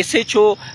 SHO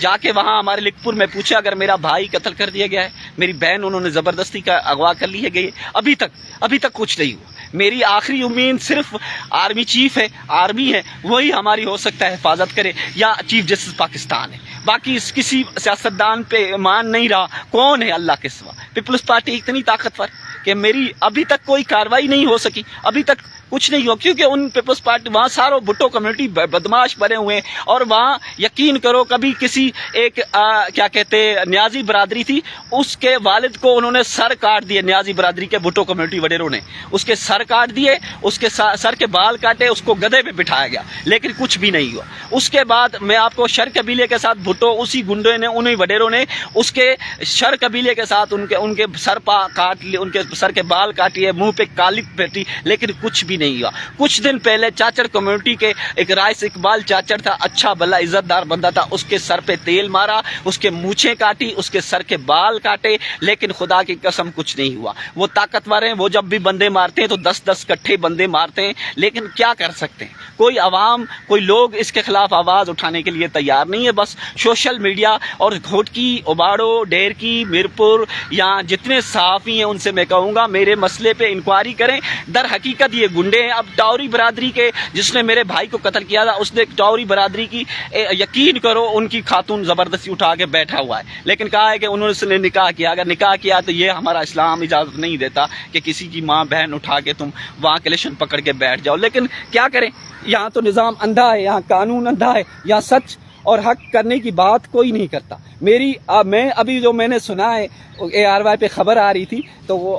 جا کے وہاں ہمارے لکھپور میں پوچھا، اگر میرا بھائی قتل کر دیا گیا ہے، میری بہن انہوں نے زبردستی کا اغوا کر لی ہے گئی، ابھی تک کچھ نہیں ہوا۔ میری آخری امید صرف آرمی چیف ہے، آرمی ہے، وہی ہماری ہو سکتا ہے حفاظت کرے، یا چیف جسٹس پاکستان ہے۔ باقی کسی سیاستدان پہ ایمان نہیں رہا، کون ہے اللہ کے سوا؟ پیپلز پارٹی اتنی طاقتور کہ میری ابھی تک کوئی کاروائی نہیں ہو سکی، ابھی تک کچھ نہیں ہوا، کیونکہ ان پیپلز پارٹی وہاں ساروں بھٹو کمیونٹی بدماش بنے ہوئے ہیں، اور وہاں یقین کرو کبھی کسی ایک کیا کہتے نیازی برادری تھی، اس کے والد کو انہوں نے سر کاٹ دیے، نیازی برادری کے بھٹو کمیونٹی وڈیروں نے اس کے سر کاٹ دیے، اس کے سر کے بال کاٹے، اس کو گدھے پہ بٹھایا گیا، لیکن کچھ بھی نہیں ہوا۔ اس کے بعد میں آپ کو شر قبیلے کے ساتھ بھٹو اسی گنڈے نے انہیں وڈیروں نے اس کے شر قبیلے کے ساتھ ان کے سر پا کاٹ لیے، ان کے سر کے بال کاٹیے، منہ پہ کالی بیٹھی، لیکن کچھ بھی نہیں ہوا۔ کچھ دن پہلے چاچڑ کمیونٹی کے ایک رائس اقبال چاچڑ تھا، اچھا بھلا عزت دار بندہ تھا، اس کے سر پہ تیل مارا، اس کے مونچھیں کاٹی، اس کے سر کے بال کاٹے، لیکن خدا کی قسم کچھ نہیں ہوا۔ وہ طاقتور ہیں، وہ جب بھی بندے مارتے ہیں تو 10 کٹھے بندے مارتے ہیں، لیکن کیا کر سکتے ہیں؟ کوئی عوام، کوئی لوگ اس کے خلاف آواز اٹھانے کے لیے تیار نہیں ہے۔ بس سوشل میڈیا اور گھوٹکی، اوباڑو، ڈیر کی، میرپور، یہاں جتنے صحافی ہیں ان سے میں کہوں گا میرے مسئلے پہ انکوائری کریں۔ در حقیقت یہ گنڈے ہیں۔ اب ٹاوری برادری کے جس نے میرے بھائی کو قتل کیا تھا، اس نے ٹاوری برادری کی یقین کرو ان کی خاتون زبردستی اٹھا کے بیٹھا ہوا ہے، لیکن کہا ہے کہ انہوں نے نکاح کیا۔ اگر نکاح کیا تو یہ ہمارا اسلام اجازت نہیں دیتا کہ کسی کی ماں بہن اٹھا کے تم وہاں کلیشن پکڑ کے بیٹھ جاؤ، لیکن کیا کریں، یہاں تو نظام اندھا ہے، یہاں قانون اندھا ہے، یہاں سچ اور حق کرنے کی بات کوئی نہیں کرتا۔ میں ابھی جو میں نے سنا ہے ARY پہ خبر آ رہی تھی، تو وہ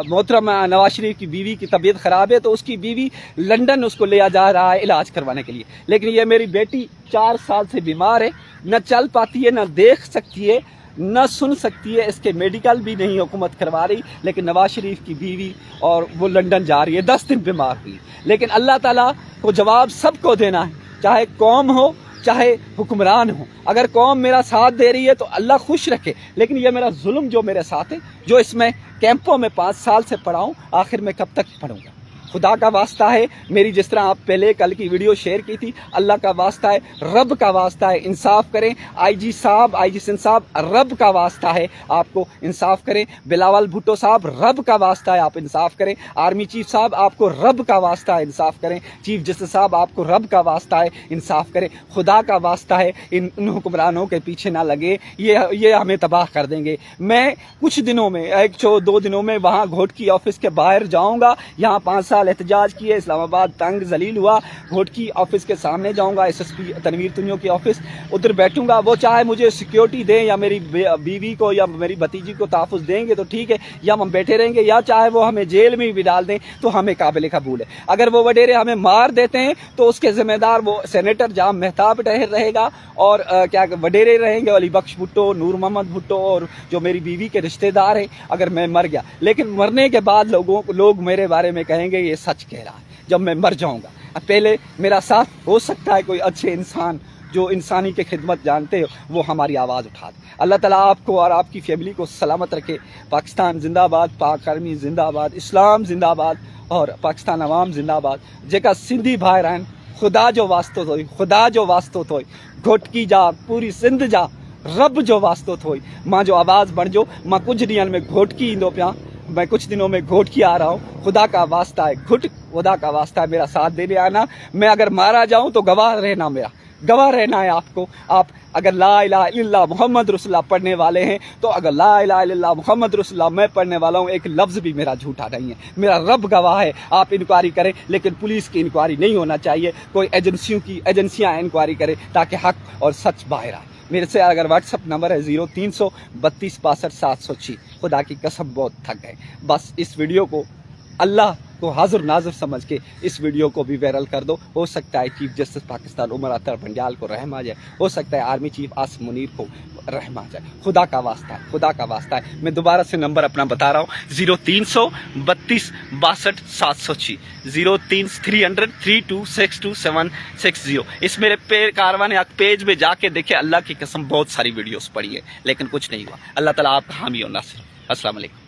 محترم نواز شریف کی بیوی کی طبیعت خراب ہے، تو اس کی بیوی لندن اس کو لیا جا رہا ہے علاج کروانے کے لیے، لیکن یہ میری بیٹی 4 سال سے بیمار ہے، نہ چل پاتی ہے، نہ دیکھ سکتی ہے، نہ سن سکتی ہے، اس کے میڈیکل بھی نہیں حکومت کروا رہی، لیکن نواز شریف کی بیوی اور وہ لندن جا رہی ہے، 10 دن بیمار ہوئی۔ لیکن اللہ تعالیٰ کو جواب سب کو دینا ہے، چاہے قوم ہو چاہے حکمران ہو۔ اگر قوم میرا ساتھ دے رہی ہے تو اللہ خوش رکھے، لیکن یہ میرا ظلم جو میرے ساتھ ہے، جو اس میں کیمپوں میں 5 سال سے پڑھا ہوں، آخر میں کب تک پڑھوں گا؟ خدا کا واسطہ ہے، میری جس طرح آپ پہلے کل کی ویڈیو شیئر کی تھی، اللہ کا واسطہ ہے، رب کا واسطہ ہے، انصاف کریں۔ IG صاحب، IG سندھ صاحب، رب کا واسطہ ہے، آپ کو انصاف کریں۔ بلاول بھٹو صاحب، رب کا واسطہ ہے، آپ انصاف کریں۔ آرمی چیف صاحب، آپ کو رب کا واسطہ ہے، انصاف کریں۔ چیف جسٹس صاحب، آپ کو رب کا واسطہ ہے، انصاف کریں۔ خدا کا واسطہ ہے، ان حکمرانوں کے پیچھے نہ لگے، یہ ہمیں تباہ کر دیں گے۔ میں کچھ دنوں میں 1-2 دنوں میں وہاں گھوٹکی آفس کے باہر جاؤں گا، یہاں 5 سال احتجاج کیے، اسلام آباد تنگ ذلیل ہوا، گھوٹکی آفس کے سامنے جاؤں گا، SSP تنویر تنیو کی آفس، ادھر بیٹھوں گا۔ وہ چاہے مجھے سیکیورٹی دیں یا میری بیوی کو یا میری بھتیجی کو تحفظ دیں گے تو ٹھیک ہے، یا ہم بیٹھے رہیں گے، یا چاہے وہ ہمیں جیل میں بھی ڈال دیں تو ہمیں قابل قبول ہے۔ اگر وہ وڈیرے ہمیں مار دیتے ہیں تو اس کے ذمہ دار وہ سینیٹر جام مہتاب رہے گا، اور کیا وڈیرے رہیں گے علی بخش بھٹو، نور محمد بھٹو، اور جو میری بیوی کے رشتہ دار ہیں، اگر میں مر گیا۔ لیکن مرنے کے بعد لوگ میرے بارے میں کہیں گے یہ سچ کہہ رہا ہے، جب میں مر جاؤں گا۔ اب پہلے میرا ساتھ ہو سکتا ہے کوئی اچھے انسان جو انسانی کی خدمت جانتے ہو وہ ہماری آواز اٹھا دے۔ اللہ تعالیٰ آپ کو اور آپ کی فیملی کو سلامت رکھے۔ پاکستان زندہ آباد، پاک آرمی زندہ آباد، اسلام زندہ آباد، اور پاکستان عوام زندہ آباد۔ جیکا سندھی بھائی رہن، خدا جو واسطو تھوئی، خدا جو واسطو تھوئی، گھوٹکی جا، پوری سندھ جا، رب جو واسطو تھوئی، ماں جو آواز بڑھ جو، ماں کچھ ڈینہن میں گھوٹکی ایندو پیا، میں کچھ دنوں میں گھوٹکی آ رہا ہوں۔ خدا کا واسطہ ہے، خدا کا واسطہ ہے، میرا ساتھ دینے آنا۔ میں اگر مارا جاؤں تو گواہ رہنا، میرا گواہ رہنا ہے آپ کو۔ آپ اگر لا الہ الا اللہ محمد رسول اللہ پڑھنے والے ہیں تو اگر لا الہ الا اللہ محمد رسول اللہ میں پڑھنے والا ہوں، ایک لفظ بھی میرا جھوٹا نہیں ہے، میرا رب گواہ ہے۔ آپ انکوائری کریں، لیکن پولیس کی انکوائری نہیں ہونا چاہیے، کوئی ایجنسیاں انکوائری کریں تاکہ حق اور سچ باہر آئے۔ میرے سے اگر واٹس اپ نمبر ہے 0300 32 62 706۔ خدا کی قسم بہت تھک گئے۔ بس اس ویڈیو کو اللہ کو حاضر ناظر سمجھ کے اس ویڈیو کو بھی وائرل کر دو۔ ہو سکتا ہے چیف جسٹس پاکستان عمر اطہر بنجال کو رحم آ جائے، ہو سکتا ہے آرمی چیف آصف منیر کو رحم آ جائے۔ خدا کا واسطہ ہے، خدا کا واسطہ ہے۔ میں دوبارہ سے نمبر اپنا بتا رہا ہوں 0300 32 62 706 0300 32 62 760۔ اس میرے کاروان پیج میں جا کے دیکھیں، اللہ کی قسم بہت ساری ویڈیوز پڑی ہے لیکن کچھ نہیں ہوا۔ اللہ تعالیٰ آپ کا حامی اور ناصر۔ السلام علیکم۔